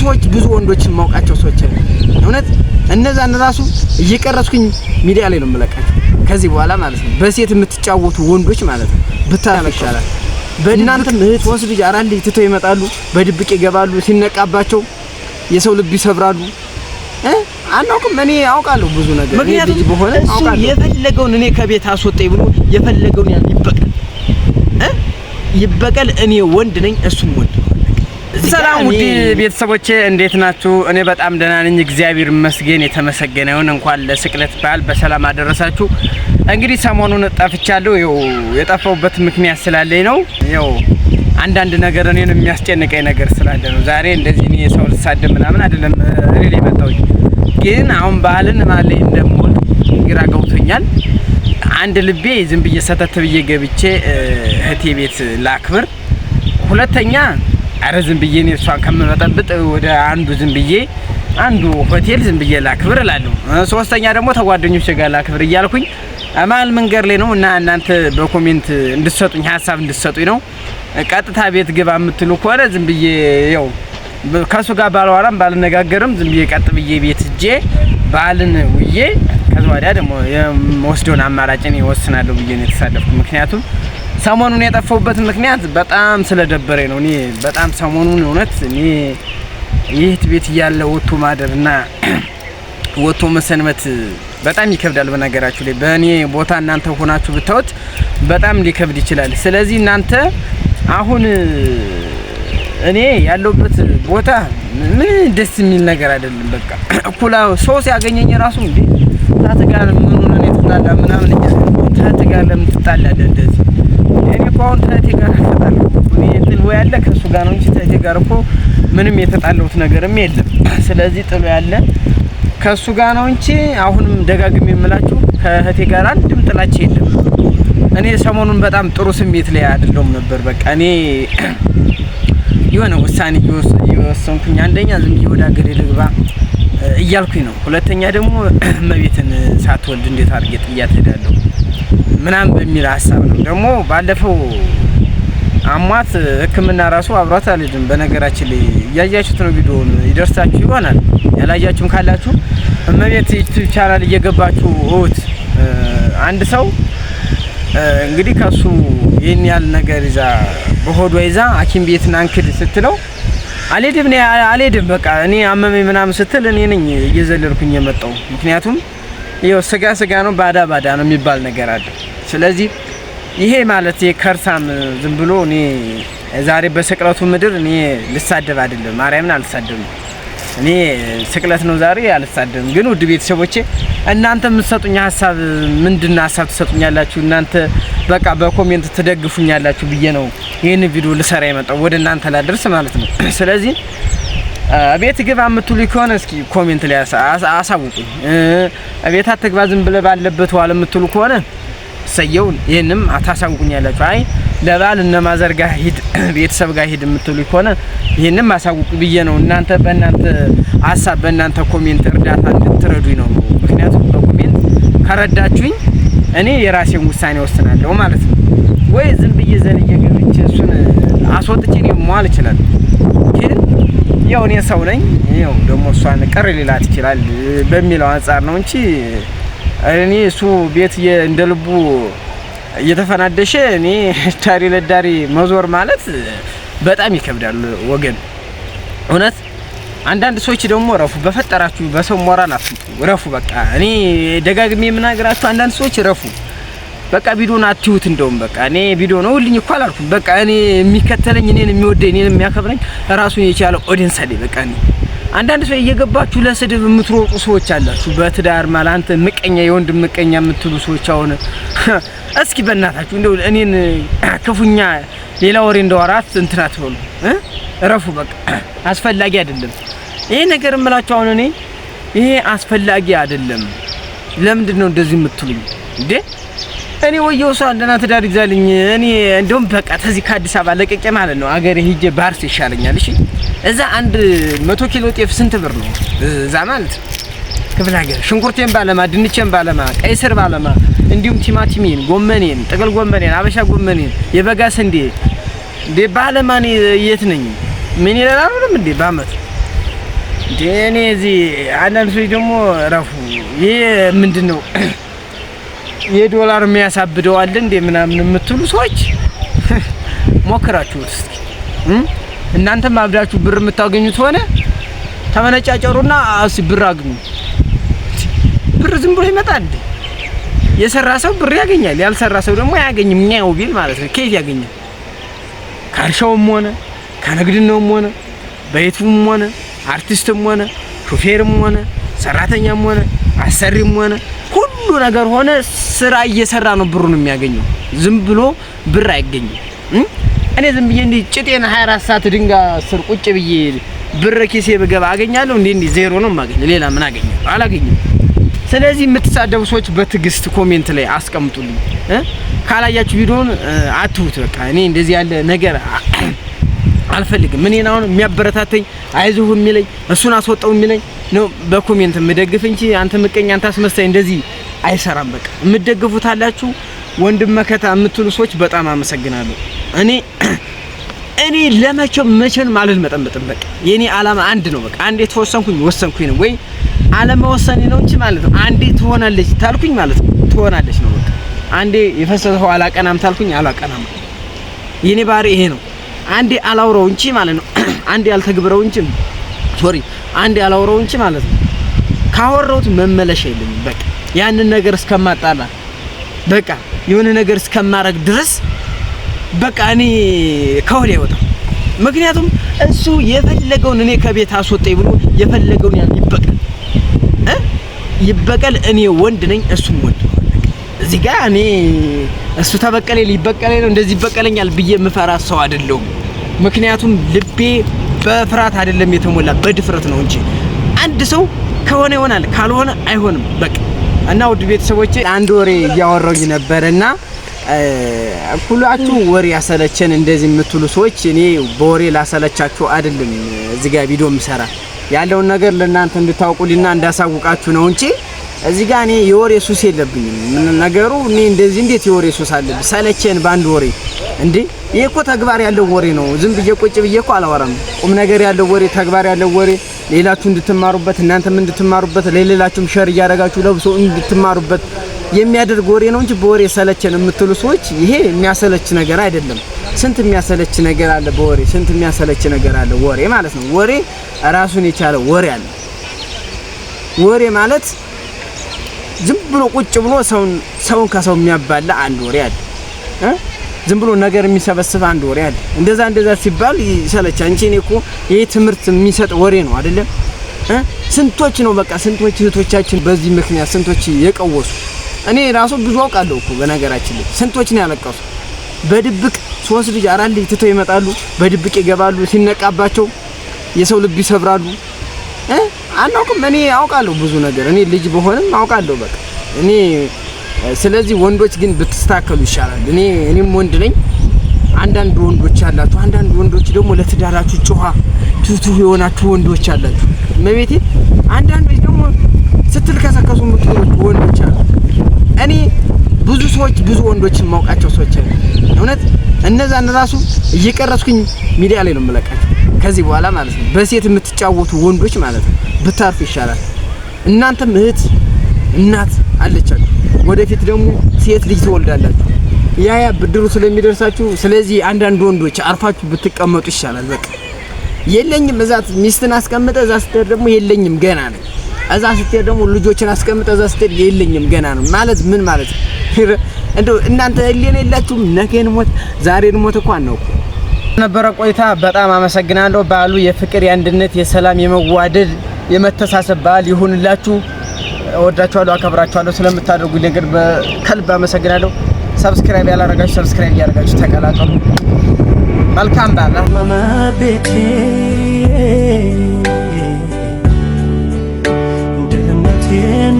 ሰዎች ብዙ ወንዶችን ማውቃቸው ሰዎች አሉ እውነት እነዛን ራሱ እየቀረጽኩኝ ሚዲያ ላይ ነው የምለቃቸው ከዚህ በኋላ ማለት ነው በሴት የምትጫወቱ ወንዶች ማለት ነው ብታመሻላል በእናንተ እህት ወንስ ልጅ አራል ልጅ ትተው ይመጣሉ በድብቅ ይገባሉ ሲነቃባቸው የሰው ልብ ይሰብራሉ አናውቅም እኔ አውቃለሁ ብዙ ነገር ምክንያቱም በሆነ አውቃለሁ የፈለገውን እኔ ከቤት አስወጣኝ ብሎ የፈለገውን ያን ይበቀል እኔ ወንድ ነኝ እሱም ወንድ ሰላም ውድ ቤተሰቦቼ እንዴት ናችሁ እኔ በጣም ደህና ነኝ እግዚአብሔር ይመስገን የተመሰገነ ይሁን እንኳን ለስቅለት በዓል በሰላም አደረሳችሁ እንግዲህ ሰሞኑን ጠፍቻለሁ የጠፋሁበት ምክንያት ስላለኝ ነው አንዳንድ ነገር እኔን የሚያስጨንቀኝ ነገር ስላለ ነው ዛሬ እንደዚህ ነው የሰው ልሳደብ ምናምን አይደለም ሪሊ መጣሁኝ ግን አሁን በዓልን ማለት እንደምሆን ግራ ገብቶኛል አንድ ልቤ ዝም ብዬ ሰተት ብዬ ገብቼ እህቴ ቤት ላክብር ሁለተኛ አረ ዝም ብዬ ነው እሷን ከመመጠብጥ ወደ አንዱ ዝም ብዬ አንዱ ሆቴል ዝም ብዬ ላክብር እላለሁ ሶስተኛ ደግሞ ተጓደኞቼ ጋር ላክብር እያልኩኝ አማል መንገር ላይ ነው እና እናንተ በኮሜንት እንድትሰጡኝ ሐሳብ እንድትሰጡኝ ነው ቀጥታ ቤት ግባ የምትሉ ከሆነ ዝም ብዬ ከሱ ጋር ባልዋራም ባልነጋገርም ዝም ብዬ ቀጥ ብዬ ቤት ሄጄ ባልን ውዬ ከዛ ወዲያ ደግሞ የምወስደውን አማራጭ ነው ወስናለሁ ብዬ ነው የተሳደፍኩ ምክንያቱም ሰሞኑን የጠፋሁበት ምክንያት በጣም ስለደበረኝ ነው እኔ በጣም ሰሞኑን እውነት እኔ ይህት ቤት ያለ ወጥቶ ማደርና ወጥቶ መሰንበት በጣም ይከብዳል በነገራችሁ ላይ በእኔ ቦታ እናንተ ሆናችሁ ብታውት በጣም ሊከብድ ይችላል ስለዚህ እናንተ አሁን እኔ ያለውበት ቦታ ምን ደስ የሚል ነገር አይደለም በቃ እኩላ ሰው ሲያገኘኝ ራሱ እንዴ ታተጋር ምን ሆነ ነው ተጣላ ምናምን ታተጋር ለምን ትጣላለህ እንደዚህ እኔ ቆን ታተጋር ተጣላሁ እኔ ጥሎ ያለ ከሱ ጋር ነው እንጂ ታተጋር እኮ ምንም የተጣላሁት ነገርም የለም ስለዚህ ጥሎ ያለ ከሱ ጋር ነው እንጂ አሁንም ደጋግሜ የምላችሁ ከእህቴ ጋር አንድም ጥላቻ የለም እኔ ሰሞኑን በጣም ጥሩ ስሜት ላይ አይደለም ነበር በቃ እኔ የሆነ ውሳኔ እየወሰንኩኝ አንደኛ ዝም ብዬ ወደ ሀገሬ ልግባ እያልኩኝ ነው ሁለተኛ ደግሞ መቤትን ሳትወልድ እንዴት አድርጌ ጥያት ሄዳለሁ ምናምን በሚል ሐሳብ ነው ደግሞ ባለፈው አሟት ህክምና ራሱ አብሯት አልሄድም በነገራችን ላይ ያያችሁት ነው ቪዲዮውን ይደርሳችሁ ይሆናል ያላያችሁም ካላችሁ መቤት ዩቲዩብ ቻናል እየገባችሁ ኦት አንድ ሰው እንግዲህ ከሱ ይሄን ያል ነገር ይዛ በሆዷ ይዛ ሐኪም ቤት ናንክድ ስትለው አልሄድም በቃ እኔ አመመኝ ምናምን ስትል እኔ ነኝ እየዘለልኩኝ የመጣው ምክንያቱም ይሄው ስጋ ነው ባዳ ነው የሚባል ነገር አለ ስለዚህ ይሄ ማለት የከርሳም ዝም ብሎ እኔ ዛሬ በስቅለቱ ምድር እኔ ልሳደብ አይደለም ማርያምን አልሳደብም እኔ ስቅለት ነው ዛሬ አልሳደብም ግን ውድ ቤተሰቦቼ እናንተ የምትሰጡኝ ሐሳብ ምንድነው ሐሳብ ትሰጡኛላችሁ እናንተ በቃ በኮሜንት ትደግፉኛላችሁ ብዬ ነው ይሄን ቪዲዮ ልሰራ የመጣው ወደ እናንተ ላደርስ ማለት ነው ስለዚህ ቤት ግባ የምትሉ ከሆነ እስኪ ኮሜንት ላይ አሳውቁኝ ቤት አትግባ ዝም ብለ ባለበት ዋለ የምትሉ ከሆነ ሰየው ይሄንም አታሳውቁኛላችሁ አይ ለባል እነማዘር ጋር ሂድ ቤተሰብ ጋር ሂድ የምትሉ ከሆነ ይሄንም አሳውቁ ብዬ ነው እናንተ በእናንተ ሐሳብ በእናንተ ኮሜንት እርዳታ እንድትረዱኝ ነው ምክንያቱም በኮሜንት ከረዳችሁኝ እኔ የራሴን ውሳኔ ወስናለሁ ማለት ነው ወይ ዝም ብዬ ዘልዬ ገብቼ እሱን አስወጥቼ ነው ማል ይችላል ግን ያው እኔ ሰው ነኝ ያው ደግሞ እሷን ቀር ሊላት ይችላል በሚለው አንፃር ነው እንጂ እኔ እሱ ቤት እንደልቡ እየተፈናደሸ እኔ ዳሪ ለዳሪ መዞር ማለት በጣም ይከብዳል ወገን እውነት አንዳንድ ሰዎች ደግሞ ረፉ በፈጠራችሁ በሰው ሞራል አትጡ ረፉ በቃ እኔ ደጋግሜ የምናገራችሁ አንዳንድ ሰዎች ረፉ በቃ ቪዲዮን አትዩት እንደውም በቃ እኔ ቪዲዮ ነው ልኝ እኮ አላልኩም በቃ እኔ የሚከተለኝ እኔን የሚወደኝ እኔን የሚያከብረኝ ራሱን የቻለው ኦዲየንስ አለ በቃ እኔ አንዳንድ ሰው እየገባችሁ ለስድብ የምትሮጡ ሰዎች አላችሁ በትዳር ማለት ምቀኛ የወንድ ምቀኛ የምትሉ ሰዎች አሁን እስኪ በእናታችሁ እንደው እኔን ክፉኛ ሌላ ወሬ እንደወራት እንትና ትሆኑ ረፉ በቃ አስፈላጊ አይደለም ይሄ ነገር እምላችሁ አሁን ይሄ አስፈላጊ አይደለም ለምንድን ነው እንደዚህ የምትሉኝ እንዴ እኔ ወየው ሰው እንደና ትዳር ይዛልኝ እኔ እንደውም በቃ ተዚህ ከአዲስ አበባ ለቀቄ ማለት ነው አገሬ ሄጄ ባርስ ይሻለኛል እሺ እዛ አንድ 100 ኪሎ ጤፍ ስንት ብር ነው እዛ ማለት ክፍለ ሀገር ሽንኩርቴን ባለማ ድንቼን ባለማ ቀይ ስር ባለማ እንዲሁም ቲማቲሜን ጎመኔን ጥቅል ጎመኔን አበሻ ጎመኔን የበጋ ስንዴ ባለማኔ የት ነኝ ምን ይላል አይደለም እንዴ ባመት እኔ እዚህ አንዳንድ ሰዎች ደግሞ ረፉ ይሄ ምንድነው የዶላር የሚያሳብደው አለ እንደ ምናምን የምትሉ ሰዎች ሞክራችሁት እስኪ እናንተም አብዳችሁ ብር የምታገኙት ሆነ ተመነጫጨሩና እሺ ብር አግኙ። ብር ዝም ብሎ ይመጣል እንዴ? የሰራ ሰው ብር ያገኛል፣ ያልሰራ ሰው ደግሞ አያገኝም። ኛው ቢል ማለት ነው። ከየት ያገኛል? ካርሻውም ሆነ ከንግድነውም ሆነ በየቱም ሆነ አርቲስትም ሆነ ሹፌርም ሆነ ሰራተኛም ሆነ አሰሪም ሆነ ሁሉ ነገር ሆነ ስራ እየሰራ ነው ብሩን የሚያገኘው። ዝም ብሎ ብር አይገኝም። እኔ ዝም ብዬ እንዲ ጭጤን 24 ሰዓት ድንጋይ ስር ቁጭ ብዬ ብር ኪሴ በገባ አገኛለሁ እንዴ? ዜሮ ነው የማገኘው። ሌላ ምን አገኛለሁ? አላገኝም። ስለዚህ የምትሳደቡ ሰዎች በትግስት ኮሜንት ላይ አስቀምጡልኝ። ካላያችሁ ቪዲዮውን አትሁት። በቃ እኔ እንደዚህ ያለ ነገር አልፈልግም። እኔን አሁን የሚያበረታተኝ አይዞህ የሚለኝ እሱን አስወጣው የሚለኝ ነው በኮሜንት የምደግፍ እንጂ አንተ ምቀኛ አንተ አስመሳይ እንደዚህ አይሰራም። በቃ የምትደግፉት አላችሁ ወንድም መከታ የምትሉ ሰዎች በጣም አመሰግናለሁ። እኔ ለመቼም ማለት መጠንበጥም በቃ የኔ አላማ አንድ ነው። በቃ አንዴ ወሰንኩኝ ነው ወይ አለመወሰኔ ነው እንጂ ማለት ነው። አንዴ ትሆናለች ታልኩኝ ማለት ነው ትሆናለች ነው በቃ። አንዴ የፈሰሰው አላቀናም ታልኩኝ አላቀናም። የኔ ባህሪ ይሄ ነው። አንዴ አላውራው እንጂ ማለት ነው። አንዴ አልተግብረው እንጂ አንዴ አላውራው እንጂ ማለት ነው። ካወራሁት መመለሻ የለኝም። በቃ ያንን ነገር እስከማጣላ በቃ የሆነ ነገር እስከማረግ ድረስ በቃ እኔ ከወዴ አይወጣም። ምክንያቱም እሱ የፈለገውን እኔ ከቤት አስወጣኝ ብሎ የፈለገውን ያን ይበቀል። እኔ ወንድ ነኝ፣ እሱም ወንድ ነው። እዚህ ጋር እኔ እሱ ተበቀለኝ ሊበቀለኝ ነው እንደዚህ ይበቀለኛል ብዬ የምፈራ ሰው አይደለሁም። ምክንያቱም ልቤ በፍርሃት አይደለም የተሞላ በድፍረት ነው እንጂ አንድ ሰው ከሆነ ይሆናል ካልሆነ አይሆንም በቃ። እና ውድ ቤተሰቦቼ አንድ ወሬ እያወራሁኝ ነበርና ሁላችሁ ወሬ ያሰለቸን እንደዚህ የምትሉ ሰዎች እኔ በወሬ ላሰለቻችሁ አይደለም እዚህ ጋር ቪዲዮ ምሰራ ያለውን ነገር ለእናንተ እንድታውቁልና እንዳሳውቃችሁ ነው እንጂ እዚህ ጋር እኔ የወሬ ሱስ የለብኝም። ምን ነገሩ እኔ እንደዚህ እንዴት የወሬ ሱስ አለብኝ? ሰለቸን ባንድ ወሬ እንዴ? ይሄ እኮ ተግባር ያለው ወሬ ነው። ዝም ብዬ ቁጭ ብዬ እኮ አላወራም። ቁም ነገር ያለው ወሬ፣ ተግባር ያለው ወሬ ሌላችሁ እንድትማሩበት እናንተም እንድትማሩበት ለሌላችሁም ሸር እያደረጋችሁ ለብሶ እንድትማሩበት የሚያደርግ ወሬ ነው እንጂ በወሬ ሰለቸን የምትሉ ሰዎች ይሄ የሚያሰለች ነገር አይደለም። ስንት የሚያሰለች ነገር አለ በወሬ፣ ስንት የሚያሰለች ነገር አለ ወሬ ማለት ነው። ወሬ ራሱን የቻለ ወሬ አለ። ወሬ ማለት ዝም ብሎ ቁጭ ብሎ ሰውን ከሰው የሚያባላ አንድ ወሬ አለ። ዝም ብሎ ነገር የሚሰበስብ አንድ ወሬ አለ። እንደዛ ሲባል ይሰለቻል እንጂ እኔ እኮ ይሄ ትምህርት የሚሰጥ ወሬ ነው አይደለም። ስንቶች ነው በቃ ስንቶች እህቶቻችን በዚህ ምክንያት ስንቶች የቀወሱ። እኔ ራሱ ብዙ አውቃለሁ እኮ በነገራችን ላይ ስንቶች ነው ያለቀሱ። በድብቅ 3 ልጅ 4 ልጅ ትተው ይመጣሉ፣ በድብቅ ይገባሉ፣ ሲነቃባቸው የሰው ልብ ይሰብራሉ። አናውቅም። እኔ አውቃለሁ ብዙ ነገር። እኔ ልጅ በሆንም አውቃለሁ በቃ እኔ። ስለዚህ ወንዶች ግን ብትስተካከሉ ይሻላል። እኔም ወንድ ነኝ። አንዳንድ ወንዶች አላችሁ፣ አንዳንድ ወንዶች ደግሞ ለትዳራችሁ ጮሃ ቱቱ የሆናችሁ ወንዶች አላችሁ። መቤቴ አንዳንዶች ደግሞ ስትልከሰከሱ የምትኖሩ ወንዶች አሉ። እኔ ብዙ ወንዶችን ማውቃቸው ሰዎች አሉ። እውነት እነዛን ራሱ እየቀረስኩኝ ሚዲያ ላይ ነው የምለቃቸው ከዚህ በኋላ ማለት ነው። በሴት የምትጫወቱ ወንዶች ማለት ነው ብታርፉ ይሻላል። እናንተም እህት እናት አለቻችሁ፣ ወደፊት ደግሞ ሴት ልጅ ትወልዳላችሁ። ያ ብድሩ ስለሚደርሳችሁ፣ ስለዚህ አንዳንድ ወንዶች አርፋችሁ ብትቀመጡ ይሻላል። በቃ የለኝም እዛት ሚስትን አስቀምጠ እዛ ስትሄድ ደግሞ የለኝም ገና ነው። እዛ ስትሄድ ደግሞ ልጆችን አስቀምጠ እዛ ስትሄድ የለኝም ገና ነው ማለት ምን ማለት ነው? እንደው እናንተ ህሊና የላችሁም? ነገን ሞት ዛሬን ሞት እንኳን ነው ነበረ። ቆይታ በጣም አመሰግናለሁ። በዓሉ የፍቅር፣ የአንድነት፣ የሰላም፣ የመዋደድ፣ የመተሳሰብ በዓል ይሁንላችሁ። እወዳችኋለሁ፣ አከብራችኋለሁ። ስለምታደርጉኝ ነገር በከልብ አመሰግናለሁ። ሰብስክራይብ ያላረጋችሁ ሰብስክራይብ ያላረጋችሁ ተቀላቀሉ። መልካም በዓል። ማማቤቴ ድህነቴን